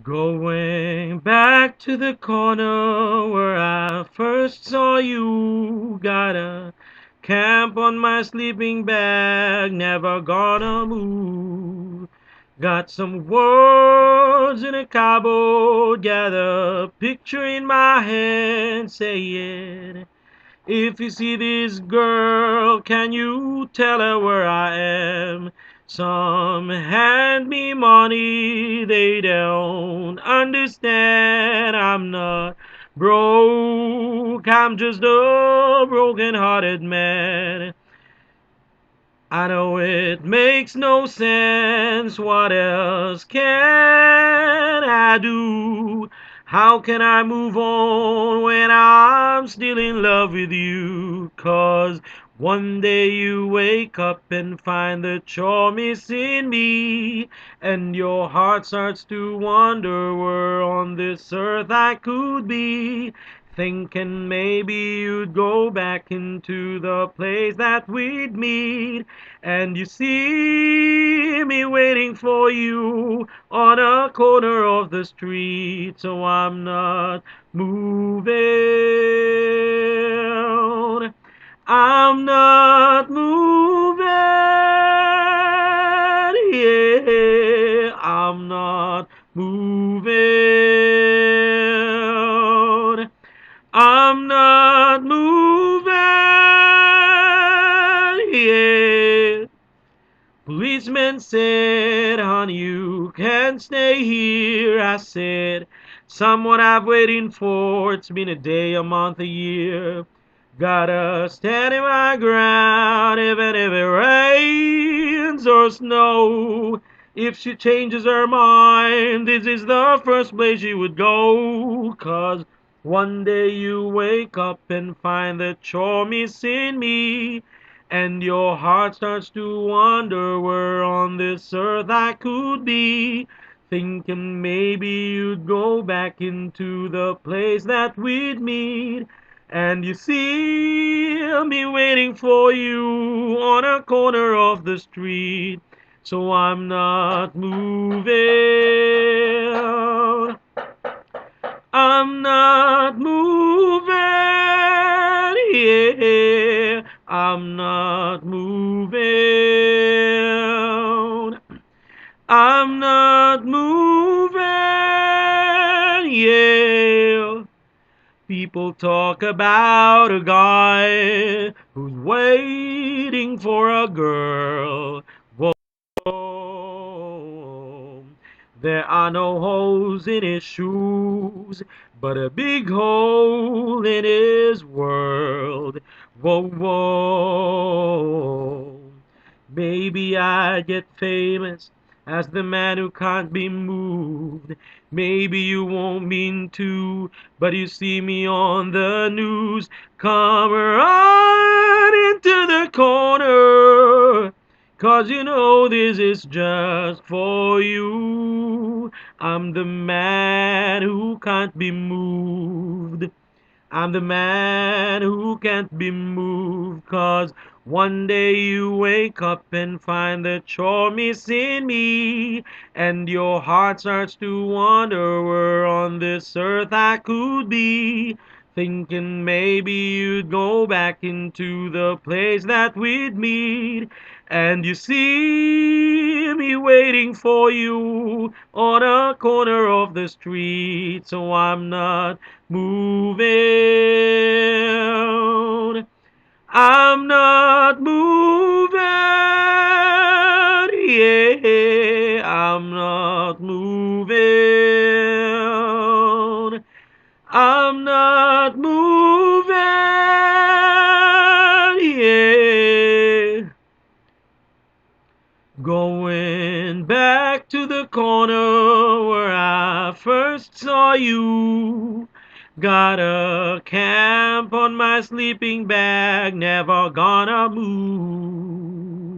Going back to the corner where I first saw you. Got a camp on my sleeping bag, never gonna move. Got some words in a cardboard, got a picture in my hand saying, if you see this girl, can you tell her where I am? Some hand me money, they don't understand. I'm not broke, I'm just a broken-hearted man. I know it makes no sense. What else can I do? How can I move on when I'm still in love with you? 'Cause one day you wake up and find that you're missing me, and your heart starts to wonder where on this earth I could be. Thinking maybe you'd go back into the place that we'd meet. And you see me waiting for you on a corner of the street. So I'm not moving. I'm not moving. Yeah, I'm not moving. I'm not moving. Yeah. Policeman said, honey, you can't stay here. I said, someone I've waiting for. It's been a day, a month, a year. Gotta stand in my ground, even if it rains or snow. If she changes her mind, this is the first place she would go. 'Cause one day you wake up and find that you're missing me. And your heart starts to wonder where on this earth I could be. Thinking maybe you'd go back into the place that we'd meet. And you see me waiting for you on a corner of the street. So I'm not moving. I'm not moving. Yeah, I'm not moving. I'm not moving. Yeah. People talk about a guy who's waiting for a girl. Whoa. There are no holes in his shoes, but a big hole in his world. Whoa, whoa. Maybe I get famous as the man who can't be moved. Maybe you won't mean to, but you see me on the news. Come right into the corner, 'cause you know this is just for you. I'm the man who can't be moved. I'm the man who can't be moved. 'Cause one day you wake up and find that you're missing me. And your heart starts to wonder where on this earth I could be. Thinking maybe you'd go back into the place that we'd meet. And you see me waiting for you on a corner of the street. So I'm not moving. I'm not moving. Yeah, I'm not moving. I'm not moving. Yeah. Going back to the corner where I first saw you. Got a camp on my sleeping bag, never gonna move.